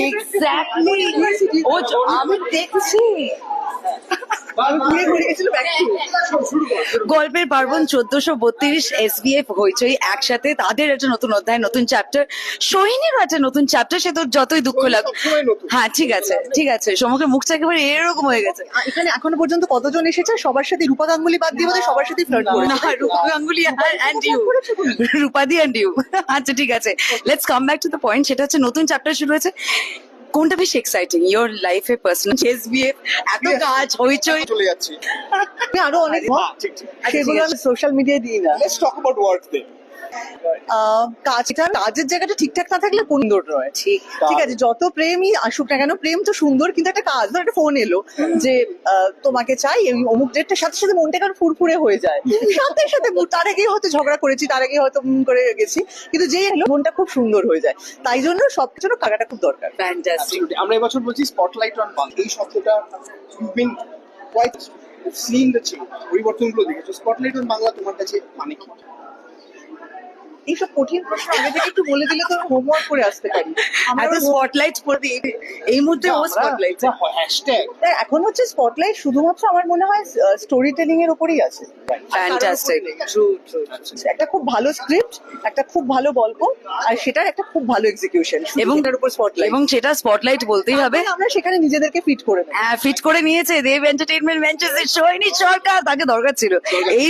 exactly ও আমি দেখছি গল্পের পার্বণ 1432 SBF হইচই একসাথে তাদের একটা নতুন অধ্যায় নতুন চ্যাপ্টার সোহিনীরও একটা নতুন চ্যাপ্টার সে তো যতই দুঃখ লাগুক হ্যাঁ ঠিক আছে ঠিক আছে সমুখের মুখটা একেবারে এরকম হয়ে গেছে এখানে এখনো পর্যন্ত কতজন এসেছে সবার সাথে রূপা গাঙ্গুলি বাদ দিয়ে বোধহয় সবার সাথে ফ্লার্ট করে না রূপা গাঙ্গুলি অ্যান্ড ইউ রূপাদি অ্যান্ড ইউ আচ্ছা ঠিক আছে let's come back to the point সেটা হচ্ছে নতুন চ্যাপ্টার শুরু হয়েছে কোনটা বেশি এক্সাইটিং ইওর লাইফে পার্সোনাল SBF এত কাজ হইচই চলে যাচ্ছি আমি আরো অনেক ঠিক ঠিক সেগুলো আমি সোশ্যাল মিডিয়ায় দিই না লেটস টক অ্যাবাউট ওয়ার্ক দে কাজের জায়গাটা ঠিকঠাক না থাকলে সুন্দর নয় ঠিক আছে যত প্রেমই আসুক না কেন প্রেম তো সুন্দর কিন্তু একটা কাজ ধর একটা ফোন এলো যে তোমাকে চাই এই অমুক ডেটটার সাথে সাথে মনটা কেন ফুরফুরে হয়ে যায় সাথে সাথে তার আগেই হয়তো ঝগড়া করেছি তার আগে হয়তো করে গেছি কিন্তু যেই এলো মনটা খুব সুন্দর হয়ে যায় তাই জন্য সব জন্য টাকাটা খুব দরকার ফ্যান্টাস্টিক আমরা এবছর বলছি স্পটলাইট অন বাংলা এই শব্দটা বিন কোয়াইট সিন দ্য চেঞ্জ পরিবর্তনগুলো দেখেছো স্পটলাইট অন বাংলা তোমার কাছে মানে কি এইসব কঠিন প্রশ্ন আগে থেকে একটু বলে দিলে তো হোমওয়ার্ক করে আসতে পারি এত স্পটলাইট পড়বি এই মুহূর্তে ও স্পটলাইট হ্যাশট্যাগ এখন হচ্ছে স্পটলাইট শুধুমাত্র আমার মনে হয় স্টোরি টেলিং এর উপরই আছে ফ্যান্টাস্টিক ট্রু ট্রু একটা খুব ভালো স্ক্রিপ্ট একটা খুব ভালো গল্প আর সেটার একটা খুব ভালো এক্সিকিউশন এবং তার উপর স্পটলাইট এবং সেটা স্পটলাইট বলতেই হবে আমরা সেখানে নিজেদেরকে ফিট করে নেব হ্যাঁ ফিট করে নিয়েছে দেব এন্টারটেইনমেন্ট ভেঞ্চার্স এর সোহিনী সরকার তাকে দরকার ছিল এই